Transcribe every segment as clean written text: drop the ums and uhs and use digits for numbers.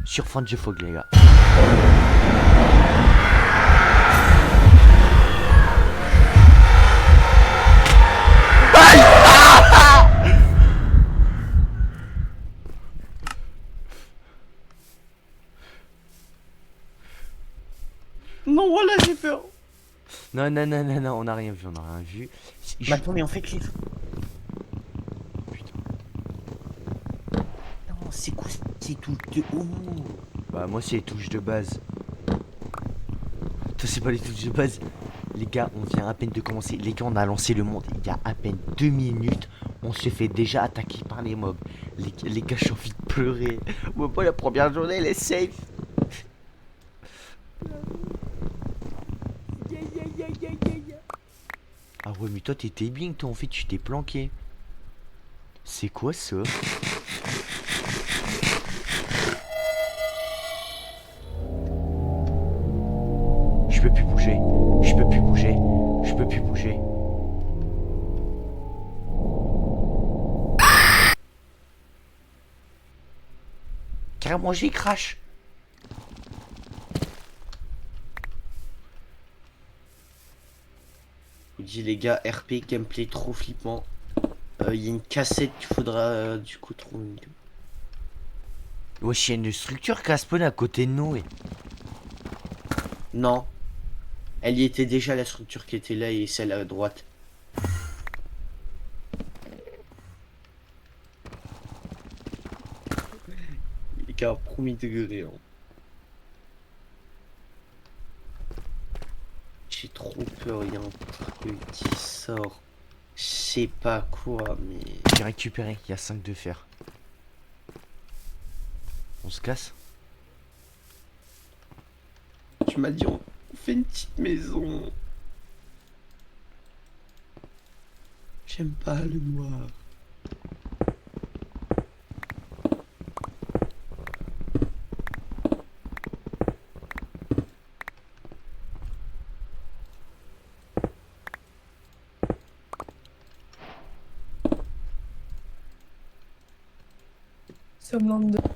sur Fan de Fog, les gars. Non, voilà, j'ai peur. Non, non, non, non, non, on a rien vu, on a rien vu. Mais attends, mais on fait cliff. Putain. Non, c'est quoi ces touches de haut? Bah, moi, c'est les touches de base. Toi, c'est pas les touches de base. Les gars, on vient à peine de commencer. Les gars, on a lancé le monde il y a à peine 2 minutes. On se fait déjà attaquer par les mobs. Les gars, j'ai envie de pleurer. Moi, la première journée, elle est safe. Ah ouais, mais toi, t'étais bien, toi, en fait, tu t'es planqué. C'est quoi ça? Je peux plus bouger. Je peux plus bouger. Je peux plus bouger. Carrément, j'ai crash. Je vous dis les gars, RP, gameplay trop flippant. Il y a une cassette qu'il faudra du coup trouver. Wesh, il y a une structure qui a spawn à côté de nous. Non. Elle y était déjà, la structure qui était là et celle à droite. Les gars, premier degré. Hein. J'ai trop peur, il y a un truc qui sort. Je sais pas quoi, mais... J'ai récupéré, il y a 5 de fer. On se casse? Tu m'as dit, on fait une petite maison. J'aime pas le noir.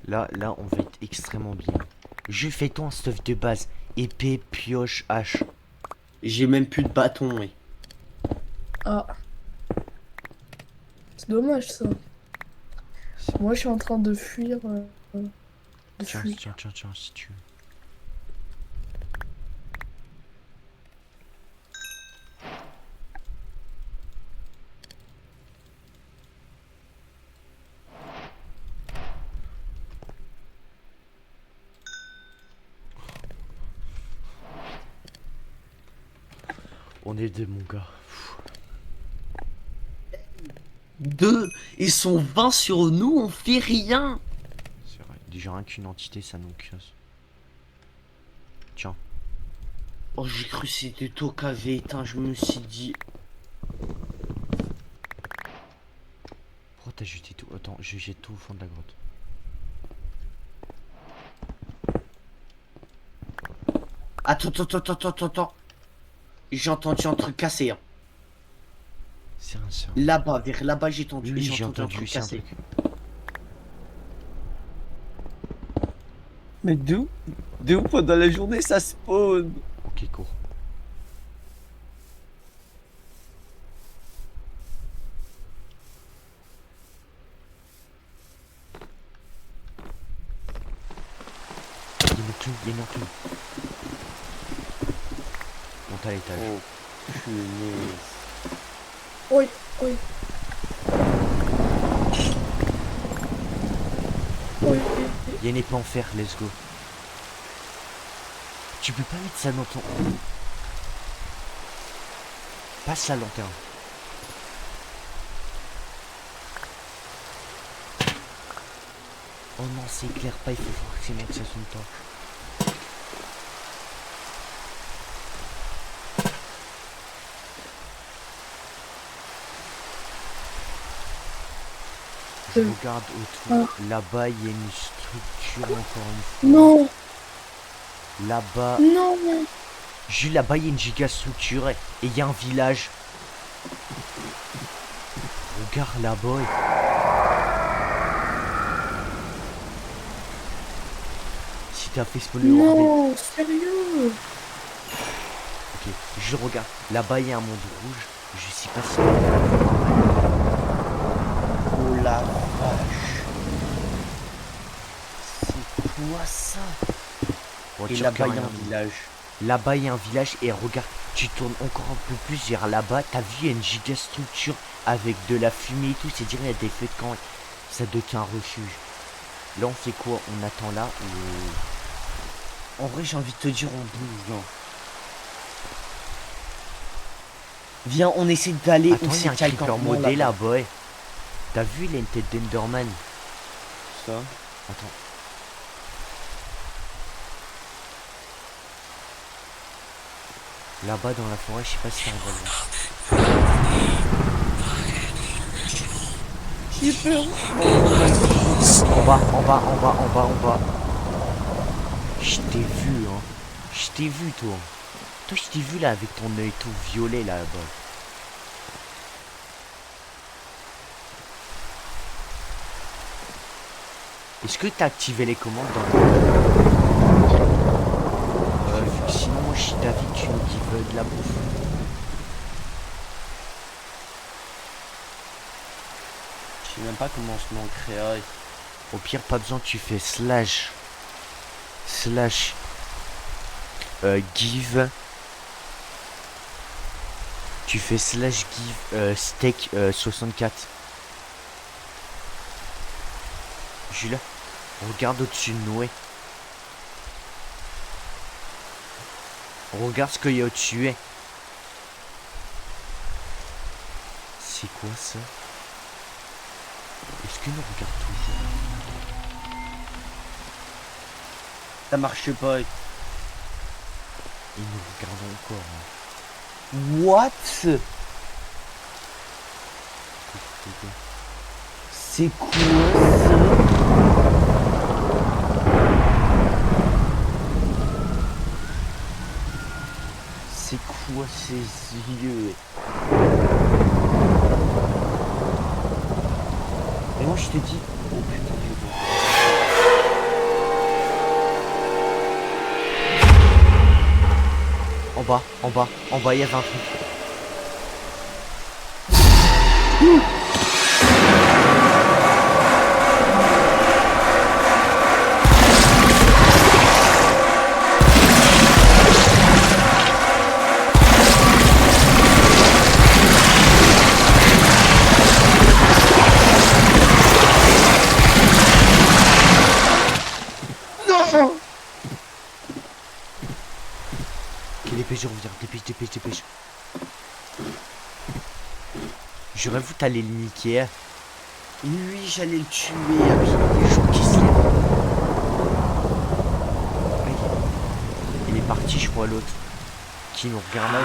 Là, on va être extrêmement bien. Je fais ton stuff de base. Épée, pioche, hache. J'ai même plus de bâton, oui. Ah. C'est dommage ça. Moi je suis en train de fuir. De Tiens, fuir. tiens, si tu veux. On est deux, mon gars. Deux, ils sont 20 sur nous, on fait rien. C'est vrai. Déjà rien qu'une entité, ça nous casse. Tiens. Oh, j'ai cru que c'était toi qui avait éteint, je me suis dit... Pourquoi t'as jeté tout? Attends, je jette tout au fond de la grotte. Attends. J'ai entendu un truc casser. Hein. C'est un sort. Là-bas, vers là-bas, j'ai entendu, Oui, j'ai entendu un truc c'est un casser. truc. Mais d'où pendant la journée ça spawn? Ok, cours. Il y a une enclume. Monte à l'étage. Oh, punaise. Oui, oui. Oui. Il y a une épée en fer, let's go. Tu peux pas mettre ça dans ton... Passe la lanterne. Oh non, c'est éclaire pas, il faut forcément que ça sonne pas. Je regarde autour. Là-bas, il y a une structure encore une fois. Non, Là-bas, non. juste là-bas, il y a une giga structure et il y a un village. Regarde là-bas. t'as fait spawner le bordel. Non, sérieux? Ok, je regarde. Là-bas, il y a un monde rouge. Je sais pas si. Oh la vache. C'est quoi ça? Bon, Et tu là-bas, il y a regardes, un village. Là-bas, il y a un village. Et regarde, tu tournes encore un peu plus vers là-bas. T'as vu, il y a une giga structure avec de la fumée et tout. C'est dire, il y a des feux de camp. Ça doit être un refuge. Là, on fait quoi? On attend là ou. En vrai, j'ai envie de te dire, on bouge, non? Viens, on essaie d'aller Attends, où il y a un c'est creeper modé là-bas. Ouais. T'as vu, il a une tête d'Enderman. Ça. Attends. Là-bas dans la forêt, je sais pas si t'arrives à le voir. J'ai peur. En bas, en bas, en bas, en bas, en bas. Je t'ai vu, hein. Je t'ai vu, toi. Toi, je t'ai vu là avec ton œil tout violet là-bas. Est-ce que t'as activé les commandes dans le... vu que sinon, moi, je suis d'avis que tu nous dis de la bouffe. Je sais même pas comment on se met en créa. Au pire, pas besoin, tu fais slash give. Tu fais slash give steak 64. Jules, regarde au-dessus de Noé. Regarde ce qu'il y a au-dessus. C'est quoi ça? Est-ce qu'il nous regarde toujours? Ça marche pas. Il nous regarde encore. Hein. What? C'est quoi ça? C'est quoi ces yeux? Et moi je te dis, oh putain, En bas, en bas, en bas, il y avait un truc. non! Ok, dépêche, je reviens. Dépêche, dépêche, dépêche. J'aurais voulu t'aller le niquer. Lui, j'allais le tuer. Les jours qui se lèvent. Aïe. Il est parti, je crois, l'autre. Qui nous regarde là.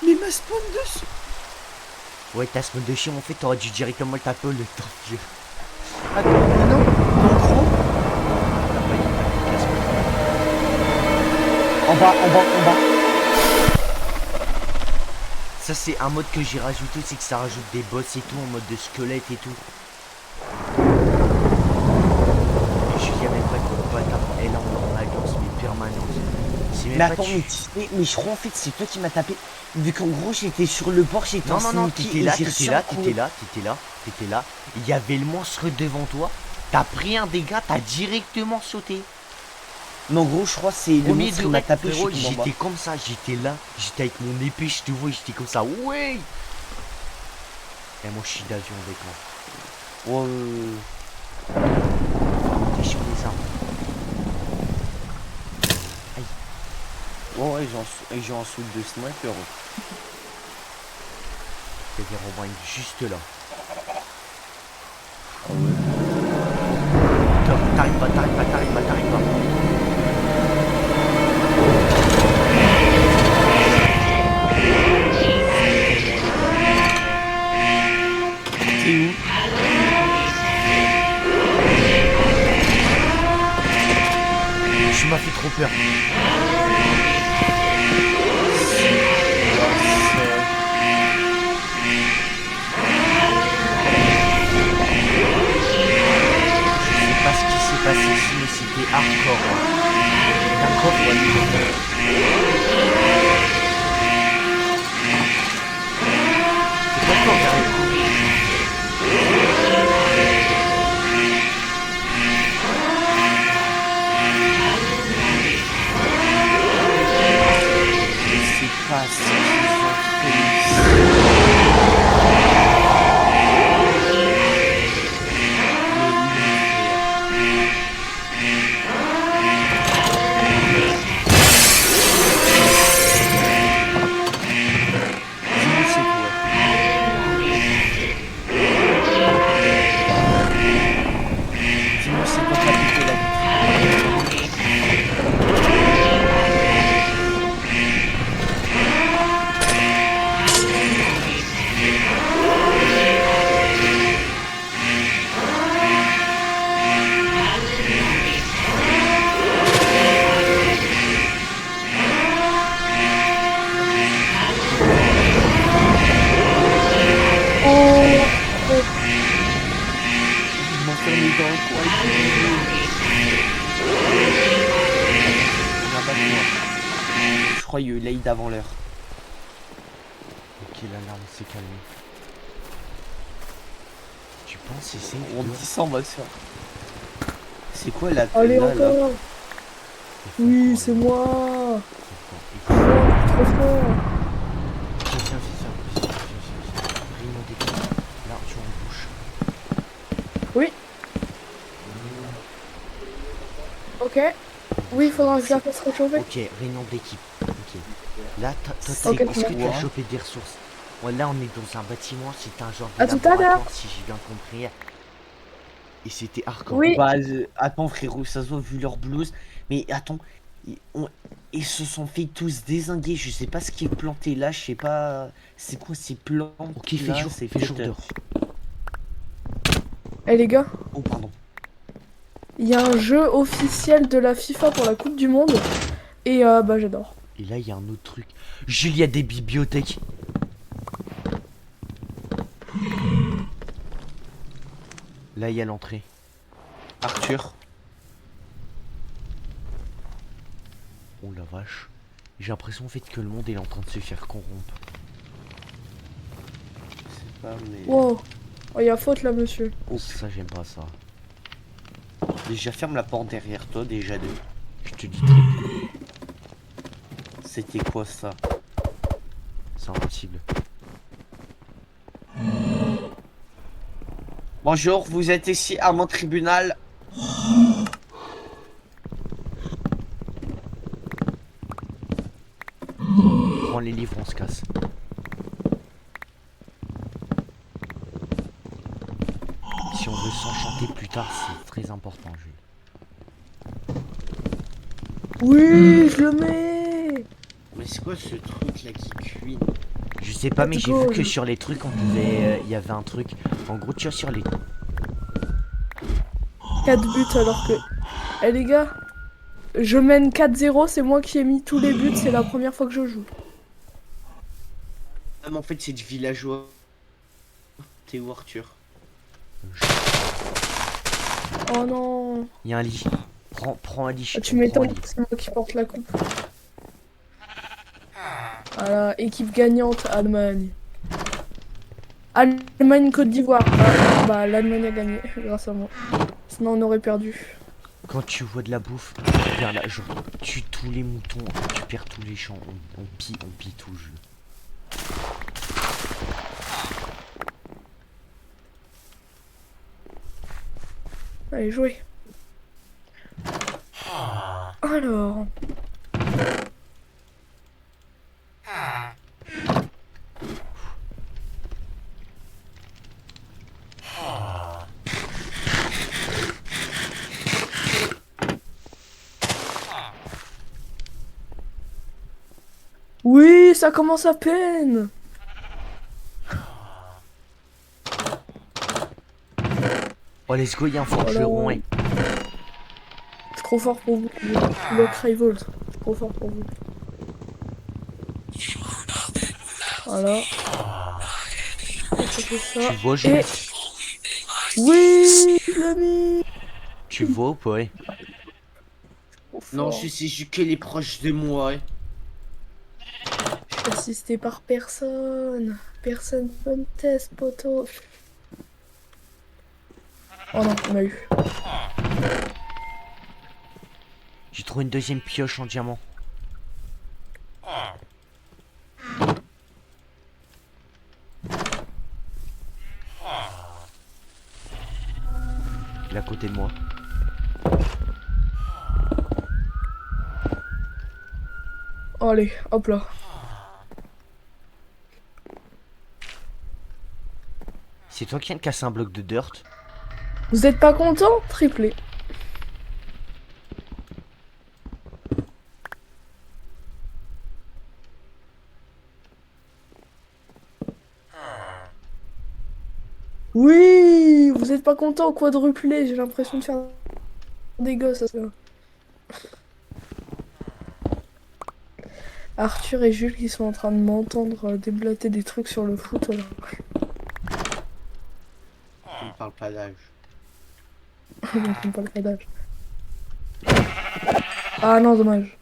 Mais ma spawn dessus. Ouais, ta semaine de chien, en fait, t'aurais dû directement le taper au lieu de t'enfuir. Attends, mais non, en gros. En bas, en bas, en bas. Ça, c'est un mode que j'ai rajouté, c'est que ça rajoute des boss et tout, en mode de squelette et tout. Et je viens même pas de bâtard. Et là, on est en alliance, mais permanente. C'est même Mais pas attends, tu- mais je crois en fait c'est toi qui m'as tapé. Vu qu'en gros j'étais sur le bord, j'étais Non, en non, non, sneaky t'étais et là, j'ai t'étais reçu là, un coup. t'étais là, t'étais là, t'étais là. Il y avait le monstre devant toi. T'as pris un dégât, t'as directement sauté. Mais en gros je crois que c'est le Au milieu monstre de qui m'a règle, tapé, je frérot, suis tombé en bas. j'étais comme ça, j'étais là, j'étais avec mon épée, je te vois, j'étais comme ça, ouais. Et moi je suis d'avion avec moi. Ouais. Monter sur les arbres. Ouais, j'ai un saut de sniper. Il y avait Robin juste là. Ah ouais. T'arrives pas, t'arrives pas, t'arrives pas, t'arrives pas. T'es où? Tu m'as fait trop peur. c'est hardcore. Un coffre, c'est pas fort, carrément. Je sais pas si ils ont fait dis-moi c'est quoi. Dis-moi c'est quoi t'as piqué la vitre. Ils m'ont fermé dans le coin. Je crois qu'il y a eu l'Aïd avant l'heure. Ok, l'alarme s'est calmée. Tu penses que c'est On dit ça, on va se faire. C'est quoi la Allez, là, là encore. Oui, c'est moi. Oh, trop fort. Tiens, fais ça. Rayon d'équipe. Là, tu en bouche. Oui. Ok. Oui, il faudra que je la fasse réchauffer. Ok, réunion d'équipe. Ok. Là, toi, Ok, est-ce que tu ouais. as chopé des ressources? Ouais, là, on est dans un bâtiment. C'est un genre À de tout à l'heure. laboratoire, si j'ai bien compris. Et c'était hardcore. Oui. Bah, attends, frérot, ça se voit vu leur blouse. Mais attends, ils se sont fait tous dézinguer. Je sais pas ce qui est planté là. Je sais pas. C'est quoi ces plantes? Ok, là, fais jour peut-être, dehors. Eh les gars, Oh, pardon. il y a un jeu officiel de la FIFA pour la Coupe du Monde. Et bah j'adore. Et là, il y a un autre truc. Jules, il y a des bibliothèques. Là, il y a l'entrée. Arthur. Oh la vache. J'ai l'impression en fait que le monde est en train de se faire corrompre. Je sais pas, mais. Wow. Oh, il y a faute là, monsieur. Oh, Ça, j'aime pas ça. déjà, ferme la porte derrière toi, déjà deux. Je te dis très. C'était quoi ça? C'est impossible. Bonjour, vous êtes ici à mon tribunal. Prends les livres, on se casse. Si on veut s'enchanter plus tard, c'est très important, Jules. Oui, je le mets. Mais c'est quoi ce truc là qui cuit? Je sais pas, mais Let's j'ai vu go. que sur les trucs, on pouvait. Il y avait un truc. En gros, tu vois, sur les. 4 buts alors que... Eh les gars, je mène 4-0, c'est moi qui ai mis tous les buts, c'est la première fois que je joue. Ah, mais en fait, c'est du villageois. T'es où, Arthur? Oh non. Il y a un lit. Prends un lit. Ah, tu prends un m'étonnes, lit. c'est moi qui porte la coupe. Voilà, équipe gagnante, Allemagne. Allemagne-Côte d'Ivoire. Ah, bah l'Allemagne a gagné grâce à moi. Sinon on aurait perdu. Quand tu vois de la bouffe, viens là, genre, tue tous les moutons, on récupère tous les champs, on pille tout, Jules. Allez, jouez. Alors... Oui, ça commence à peine. Oh, let's go, il y a un Voilà. forgeron, ouais. C'est trop fort pour vous. Le Cryvolt. C'est trop fort pour vous. Voilà. Je fais ça. Tu vois, Jules? Et... Oui, je l'ai mis. Tu vois ou pas, ouais? Non, fort. je sais juste qu'elle est proche de moi. Je suis assisté par personne. Personne peut me test, poteau. Oh non, on m'a eu. J'ai trouvé une deuxième pioche en diamant. Il est à côté de moi. Oh, allez, hop là. C'est toi qui viens de casser un bloc de dirt? Vous êtes pas content? Triplé. Oui, vous êtes pas content? Quadruplé, j'ai l'impression de faire des gosses. Ça. Arthur et Jules qui sont en train de m'entendre déblater des trucs sur le foot. Là. Je ne parle pas d'âge. Je ne comprends pas le d'âge. Ah non, dommage.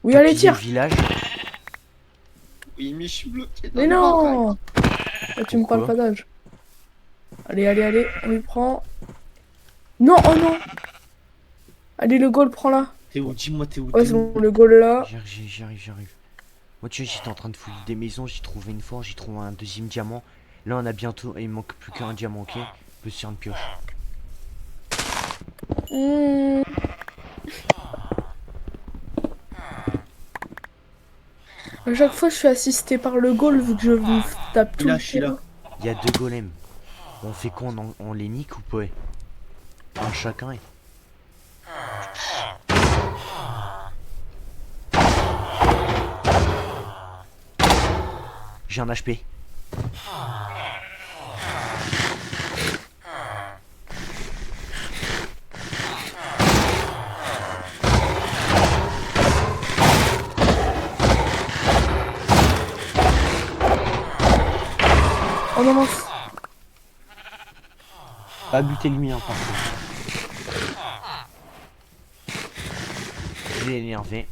Oui, T'as allez, pillé le tire. village? Oui, mais je suis bloqué dans Mais le non. baraque. Ah, tu me parles Pourquoi pas d'âge. Allez, allez, allez, on lui prend. Non, oh non. Allez, le goal, prends-la. T'es où? Dis-moi, t'es où? Ouais, T'es c'est où? bon, le goal là. J'arrive. Moi, tu vois, j'étais en train de fouiller des maisons, j'ai trouvé une forge, j'ai trouvé un deuxième diamant. Là, on a bientôt. Il manque plus qu'un diamant, ok? On peut se faire une pioche. Hmm. À chaque fois, je suis assisté par le goal vu que je me tape tout Là, le je suis là. terrain. Il y a deux golems. On fait quoi? On les nique ou pas? Un chacun. J'ai un HP. Oh non, mince. Pas buter le mien, par contre. Je l'ai énervé.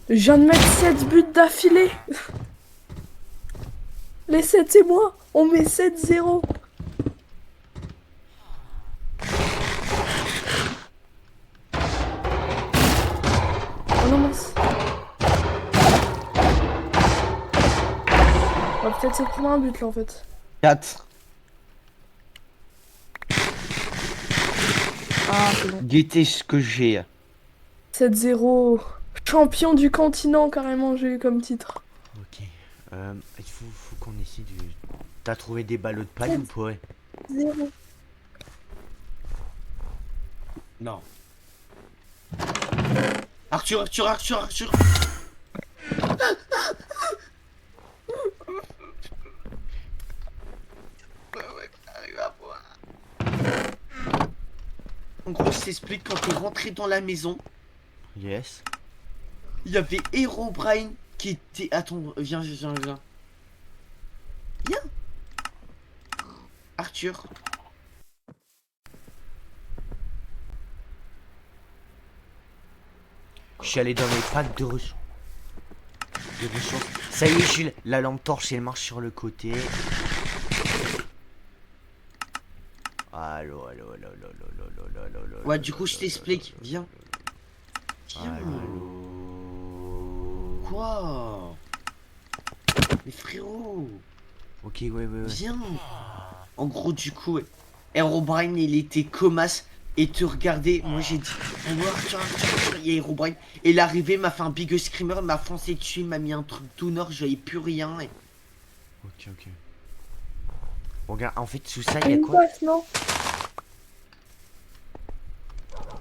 Je viens de mettre 7 buts d'affilée. Les 7, c'est moi. On met 7-0. Oh non, mince. On va peut-être se prendre un but là en fait. 4. Ah, c'est bon. Guettez ce que j'ai. 7-0. Champion du continent, carrément, j'ai eu comme titre. Ok. Faut qu'on essaie de. T'as trouvé des ballots de paille ou pas? 0. Non. Arthur. En gros, je t'explique, quand t'es rentré dans la maison, Yes. il y avait Herobrine qui était... Attends, viens. Viens. Arthur. Je suis allé dans les packs de ressources. Ça y est, Jules, la lampe torche, elle marche sur le côté. Allô. Ouais, du coup, je t'explique. Viens. Viens. Quoi? Mais frérot. Ok, ouais. Viens. En gros, du coup, Herobrine, il était comasse. Et te regardais, moi j'ai dit, oh, Arthur, il y a Herobrine. Et il est arrivé, m'a fait un big screamer, m'a foncé dessus, il m'a mis un truc tout nord, je voyais plus rien. Et... Ok. Bon, regarde, en fait, sous ça, il y a Une quoi? passe, non?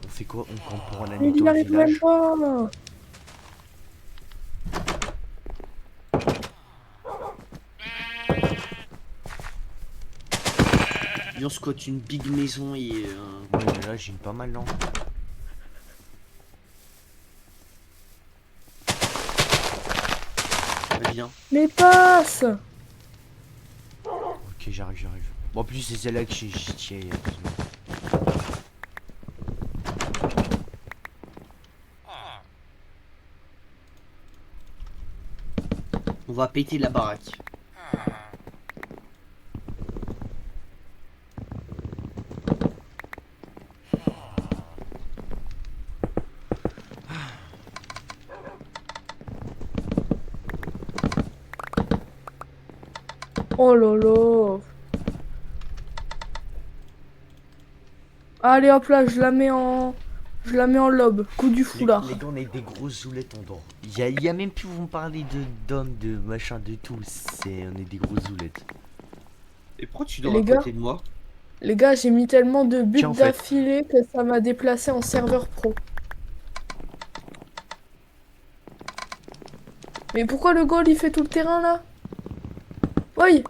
On fait quoi? On campe pour la Mais nuit il dans le n'arrive même village? pas. on squatte une big maison et... Ouais, mais là, j'ai une pas mal, non? Viens. Mais passe. Ok, j'arrive. Bon, en plus, c'est celle-là que j'ai tiré. On va péter la baraque. Oh là là. Allez hop là, je la mets en... Je la mets en lobe. Coup du foulard. Les gars, on est des grosses zoulettes en dehors. Y a même plus vous me parler de d'hommes, de machin, de tout. On est des grosses zoulettes. Et pourquoi tu Et dors les à gars côté de moi? Les gars, j'ai mis tellement de buts Tiens, en fait. d'affilée que ça m'a déplacé en serveur pro. Mais pourquoi le goal il fait tout le terrain là? Oui.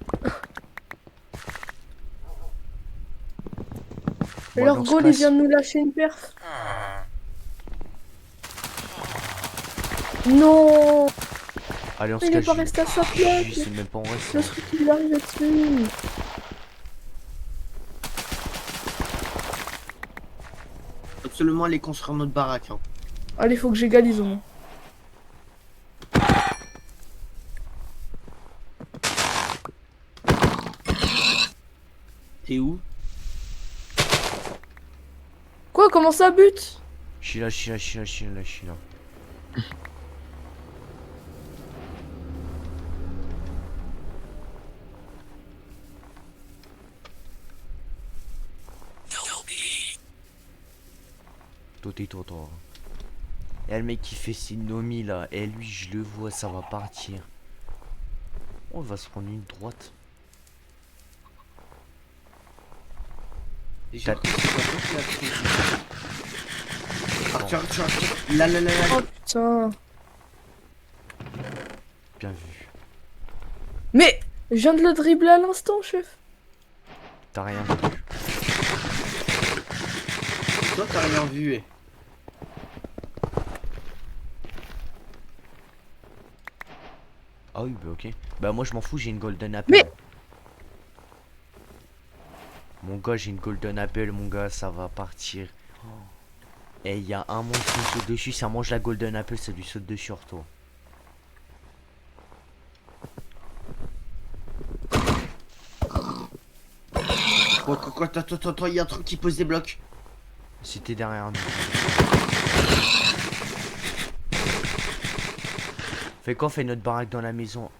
Bon, Leur allez, on se goal il casse. vient de nous lâcher une perf. Non. Allez, on se Il est cache. pas resté à sa place. Je sais même pas en vrai. Le truc il lui arrive dessus. Absolument aller construire notre baraque. Hein. Allez, faut que j'égalise au moins. T'es où? Quoi, comment ça bute? Je suis là, je suis là, je suis là, je suis là, je suis là. Toi, tais-toi, toi. Et le mec qui fait ses nomis là, et lui je le vois, ça va partir. On va se prendre une droite. J'ai cru que c'était pas toi qui l'as pris. Arthur, Arthur, Arthur. Là, là, là, là. Oh putain. Bien vu. Mais je viens de le dribbler à l'instant, chef. T'as rien vu. Toi, t'as rien vu. Eh. Ah oui, bah ok. Bah moi je m'en fous, j'ai une golden apple. Mais- Mon gars, j'ai une golden apple, mon gars, ça va partir. Et il y a un monstre qui me saute dessus, ça mange la golden apple, ça lui saute dessus, toi. Quoi, attends, il y a un truc qui pose des blocs. C'était derrière nous. Fais quoi, fait notre baraque dans la maison.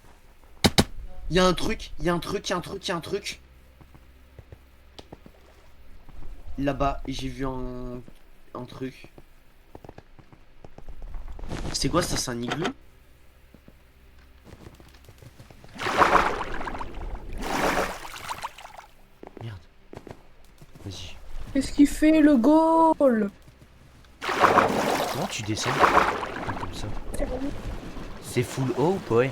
Il y a un truc, il y a un truc, il y a un truc, il y a un truc. Là-bas, j'ai vu un truc. C'est quoi ça? C'est un igloo? Merde. Vas-y. Qu'est-ce qu'il fait le goal? Comment tu descends comme ça? C'est full haut ou pas? Ouais.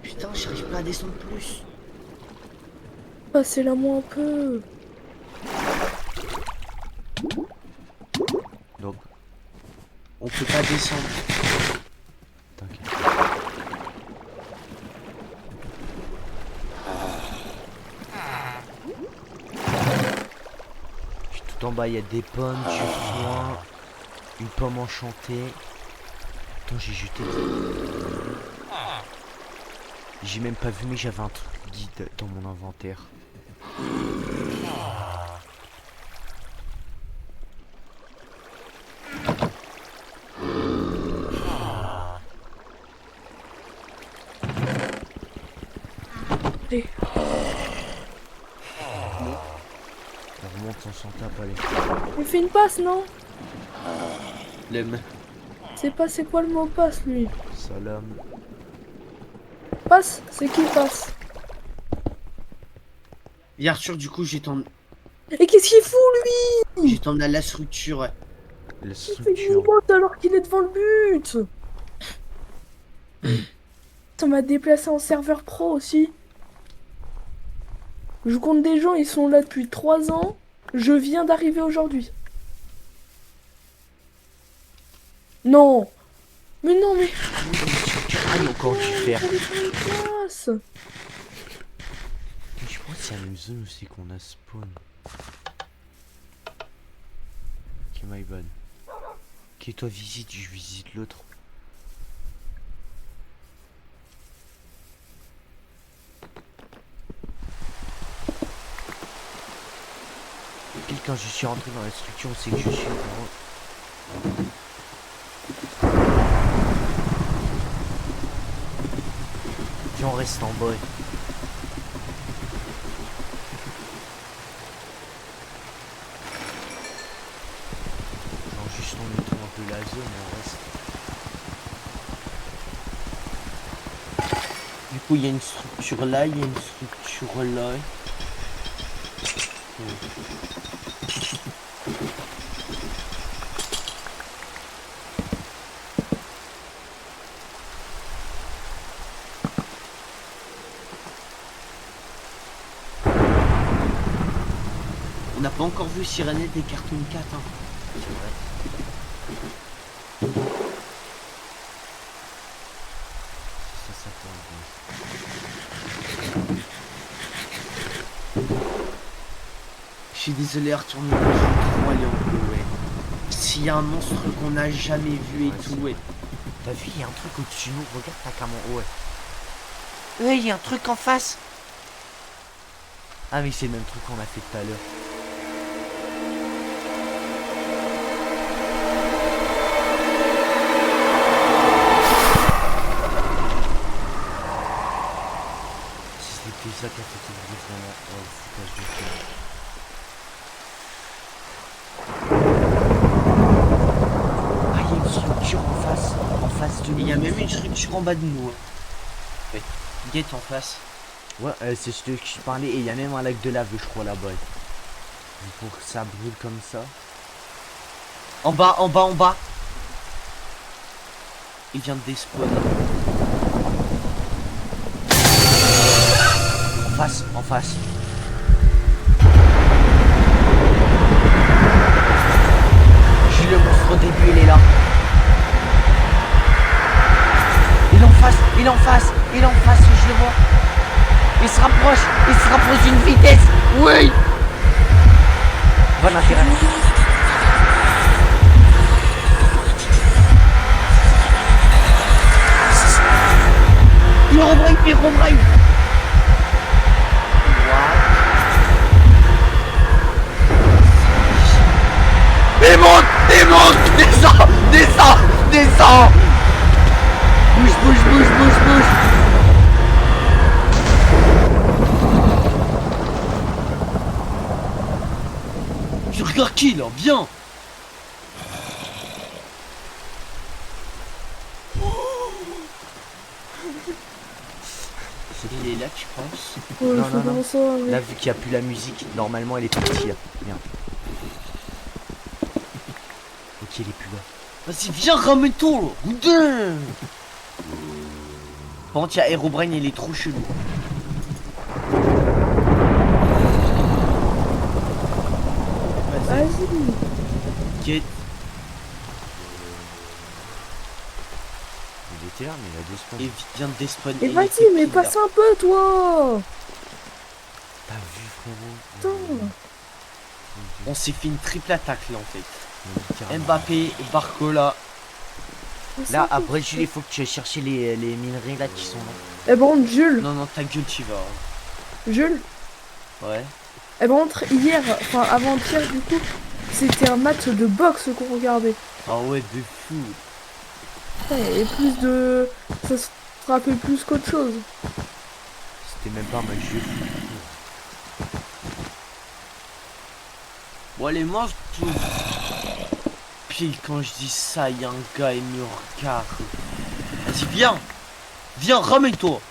Putain, j'arrive pas à descendre plus. Passez-la moi un peu. Donc, On peut pas descendre. t'inquiète. Je suis tout en bas, il y a des pommes, du foin, une pomme enchantée. Attends, j'ai jeté. J'ai même pas vu, mais j'avais un truc guide dans mon inventaire. Allez. On remonte, on s'en tape, allez. Il fait une passe, non? L'aime. C'est pas c'est quoi le mot passe, lui? Salam. Passe? C'est qui passe? Et Arthur, du coup, j'ai t'emmené Et qu'est-ce qu'il fout, lui? à la structure. Ouais. La Il fait une structure. botte alors qu'il est devant le but. Ça m'a déplacé en serveur pro aussi. Je compte des gens, ils sont là depuis 3 ans. Je viens d'arriver aujourd'hui. Non. Mais non, mais... Ah, il y a encore du fer. Allez, faire une passe. Je pense qu'il y a une zone où c'est qu'on a spawn. Ok, my bad. Ok, toi visite, je visite l'autre. quand je suis rentré dans la structure, c'est que je suis... Viens, on reste en bas. Genre juste on nettoie un peu la zone et on reste. Du coup, il y a une structure là, il y a une structure là. On n'a pas encore vu Sirenette et Cartoon 4. Hein. C'est vrai. Ça Je suis désolé Arthur, mais moi, je veux trop aller en bleu, ouais. S'il y a un monstre qu'on n'a jamais vu et tout, ouais. T'as vu, il y a un truc au-dessus de nous, regarde ta caméra. Ouais. Ouais, il y a un truc en face. Ah mais c'est le même truc qu'on a fait tout à l'heure. C'était ça qui a fait ouvrir vraiment le foutage de cœur. Ah, il y a une structure en face de nous. Et il y a même une structure en bas de nous. Ouais. Guette en face. Ouais, c'est ce que je parlais, et il y a même un lac de lave, je crois, là-bas. Pour que ça brûle comme ça. En bas, en bas, en bas. Il vient de despawn. En face. J'ai le monstre au début, il est là. Il est en face, je le vois. Il se rapproche d'une vitesse. Oui. Va l'intérêt. Il rebraille. Descends. Bouge. Tu regardes qui là? Viens. Il est là, tu penses? Ouais, Non, faut non, non. comment ça, mais... Là, vu qu'il n'y a plus la musique, normalement elle est partie là. Merde. Ok, il est plus là. Vas-y, viens, ramène-toi là. Goudin. Par contre, il y a Herobrine, il est trop chelou. Vas-y. Guette. Il était là, mais il a despawn. Et vient de despawn. Et il vas-y, était mais pile, là. passe un peu, toi. T'as vu, frérot? Putain. On s'est fait une triple attaque là en fait. Littéralement. Mbappé, Barcola. Là, après, Jules, il faut que tu ailles chercher les minerais là qui sont là. Eh ben, rentre, Jules. Non, ta gueule, tu vas. Jules. Ouais. Eh ben, rentre, hier, enfin, avant-hier, du coup, c'était un match de boxe qu'on regardait. Ah ouais, de fou. Putain, et plus de... Ça se rappelle plus qu'autre chose. C'était même pas un match de foot. Bon, allez, mange tout. Pile quand je dis ça, il y a un gars, il me regarde. Vas-y, viens. Viens, ramène-toi.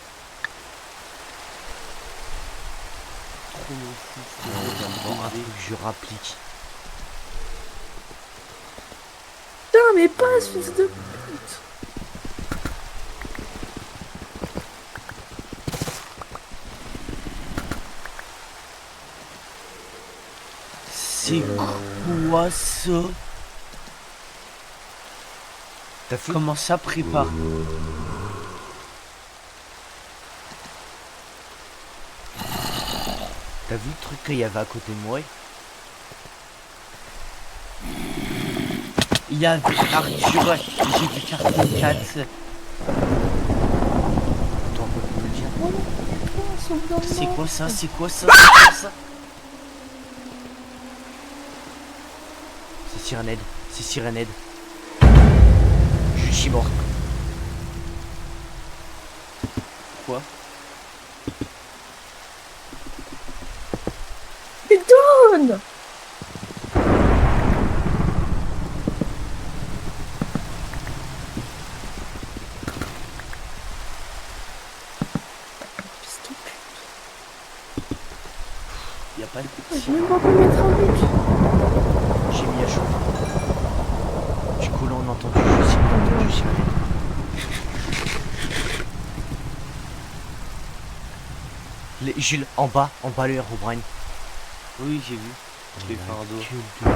Trop mon fou, Bon, un truc, je rapplique. Putain, mais passe, fils de pute. C'est quoi ça? T'as fait Comment ça prépare? T'as vu le truc qu'il y avait à côté de moi? Il y a Arthur, j'ai vu Cartoon 4. Toi, on peut me le dire. Oh non, putain, sauvegarde-moi. C'est quoi ça? C'est quoi ça? Sirenhead. C'est Sirenhead. Je suis mort. Quoi? Putain! Y a pas de... J'ai même pas pu mettre un but. J'ai mis à chaud. Du coup là on entend du Sirenhead. Jules, en bas le Herobrine. Oui, j'ai vu. Les fardeaux. Gueule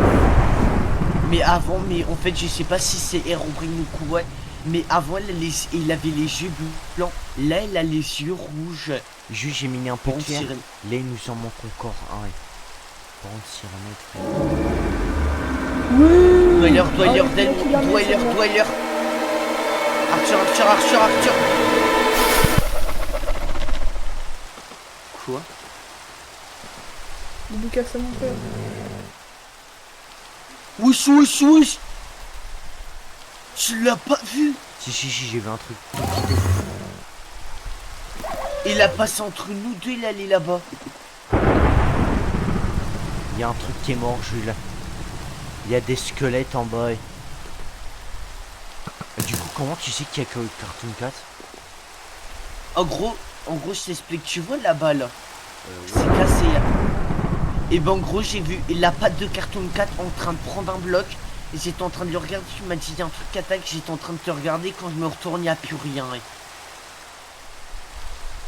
Mais avant, mais en fait, je sais pas si c'est Herobrine ou quoi, mais avant, il avait les yeux blancs. Là, il a les yeux rouges. de- Jules, j'ai mis un peu Bon, clair. Sirène. Là il nous en manque encore un. Par contre Sirenhead. Oui. Dweller, Ah, Dweller, il faut qu'il la mette, Dweller, celle-là. Dweller. Arthur. Quoi? Le boucasse à mon père. Wesh. Tu l'as pas vu? Si, j'ai vu un truc. Il a passé entre nous deux, il allait là-bas. Il y a un truc qui est mort, Jules. Il y a des squelettes en bas. Du coup, comment tu sais qu'il y a que Cartoon Cat? En gros, je t'explique. Tu vois là-bas, là? C'est cassé, là. Et ben en gros, j'ai vu la patte de Cartoon 4 en train de prendre un bloc. Et j'étais en train de le regarder. Tu m'as dit, il y a un truc qui attaque. J'étais en train de te regarder. Quand je me retourne, il n'y a plus rien.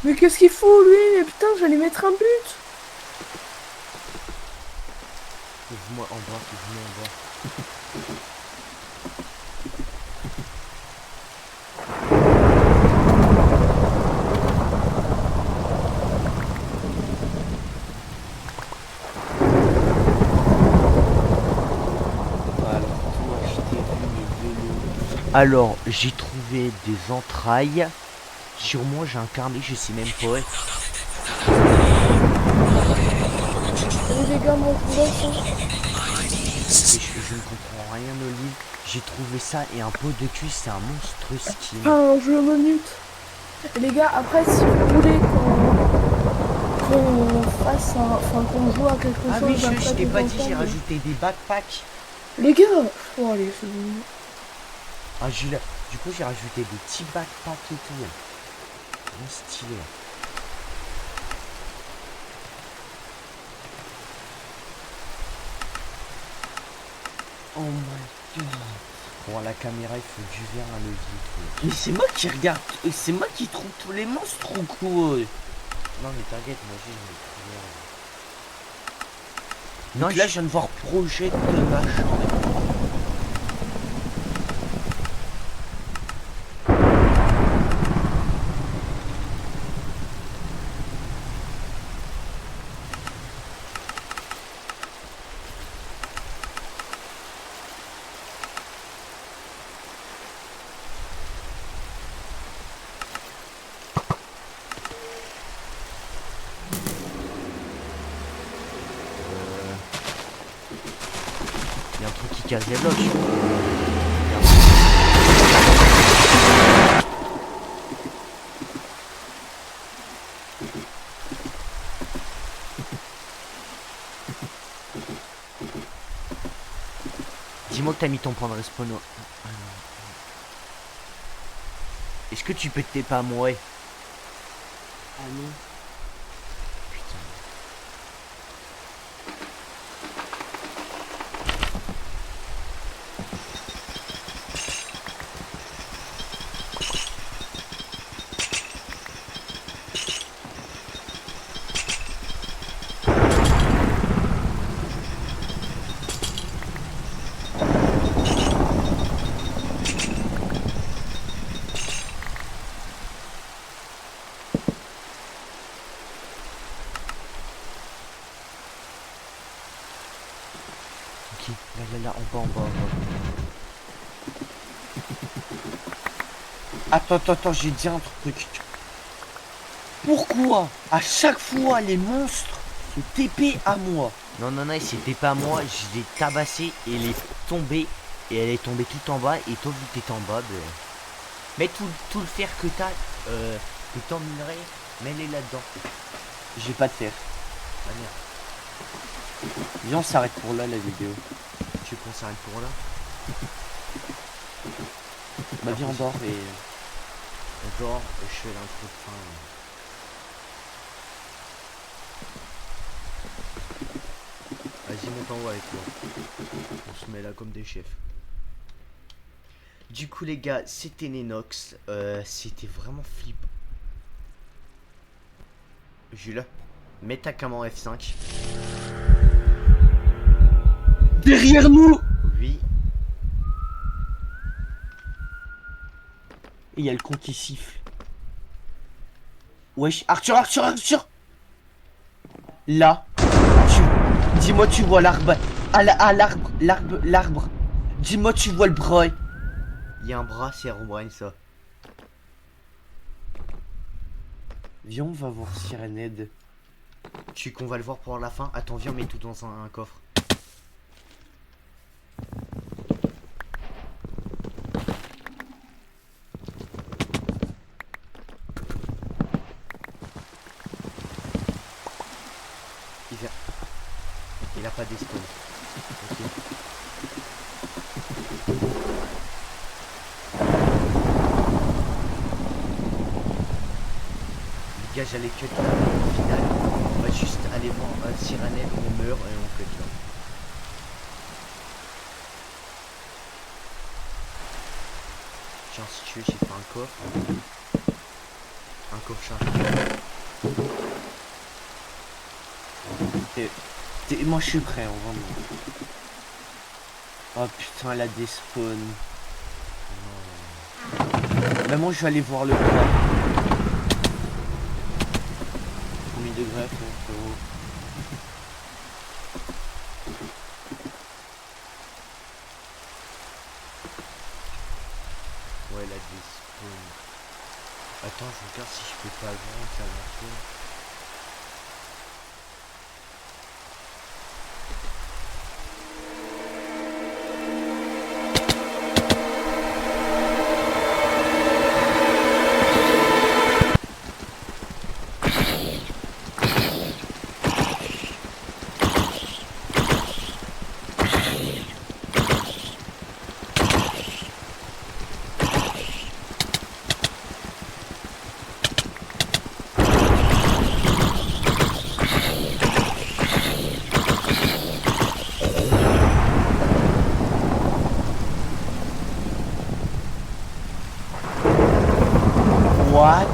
Mais qu'est-ce qu'il fout lui? Mais putain, j'allais mettre un but. Ouvre-moi en bas. Alors, j'ai trouvé des entrailles. Sur moi, j'ai un carnet, je sais même pas. Salut les gars, moi je vous laisse, hein. Je ne comprends rien au livre. J'ai trouvé ça et un pot de cuisse, c'est un monstre skin. Un jeu minute. Et les gars, après, si vous voulez qu'on fasse un... Enfin, qu'on joue à quelque Ah chose... oui, je après, t'ai tous pas dit, j'ai ensemble. rajouté des backpacks. Les gars. Oh, allez, c'est bon. Ah, Jules, du coup, j'ai rajouté des petits backpacks et tout. Bon stylé. Oh my god. Pour la caméra, il faut du verre, un levier et tout. Mais c'est moi qui regarde, c'est moi qui trouve tous les monstres ou quoi? Non, mais t'inquiète, moi j'ai une prière. Non, là, je viens de voir projet de machin. Il y a un truc qui casse des blocs. Dis-moi que t'as mis ton point de respawn. Ah non. Est-ce que tu peux te pas moi? Ah non. Putain. Ok, là, en bas. Attends, j'ai dit un truc. Pourquoi à chaque fois les monstres se TP à moi? Non, non, non, c'était pas moi. Je l'ai tabassé et elle est tombée. Et elle est tombée tout en bas. Et toi, vu que t'étais en bas, ben... Mais tout le fer que t'as, que t'emminerais, mets-les là-dedans. J'ai pas de fer. Ah merde. Viens, on s'arrête pour là la vidéo. Tu veux qu'on s'arrête pour là? Bah viens, on dort et... On dort, je fais l'intro de fin. Vas-y, monte en haut avec moi. On se met là comme des chefs. Du coup les gars, c'était Nenox. C'était vraiment flippant. Jules, mets ta cam en F5. Derrière nous! Oui. Et il y a le con qui siffle. Wesh, Arthur, Arthur, Arthur! Là, dis-moi tu vois l'arbre. L'arbre. Dis-moi tu vois le bras. Il y a un bras, c'est Herobrine ça. Viens, on va voir Sirened. Tu qu'on va le voir pour la fin. Attends, viens, mets tout dans un coffre. Il a pas d'espawn. Ok. Les gars, j'allais cut là, mais au final, on va juste aller voir Sirened, on meurt et on cut là. Tiens, si tu veux, j'ai fait un coffre. Un coffre chargé. Moi je suis prêt, hein, vraiment. Oh putain, la despawn. Bah moi je vais aller voir le bras. Combien de degrés, frérot? Ouais, la despawn. Attends, je regarde si je peux pas agrandir ça un peu. What?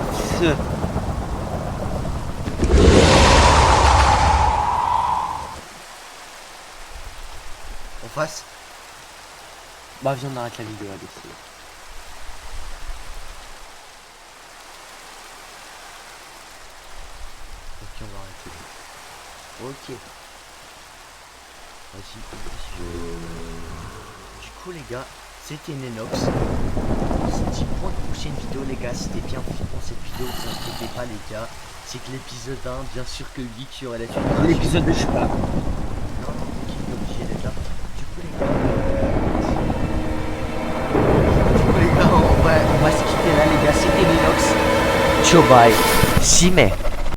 On fasse. Bah viens, on arrête la vidéo, allez. Ok, on va arrêter là. Ok. Vas-y. Du coup les gars, c'était Nenox. On se dit pour une prochaine vidéo les gars. C'était bien flippant cette vidéo, vous inquiétez pas les gars. C'est que l'épisode 1, bien sûr que lui qui aurait la suite. L'épisode de je sais pas. Non, non, qui est obligé d'être là. Du coup les gars, on va se quitter là les gars. C'était Nenox. Ciao bye. 6 mai.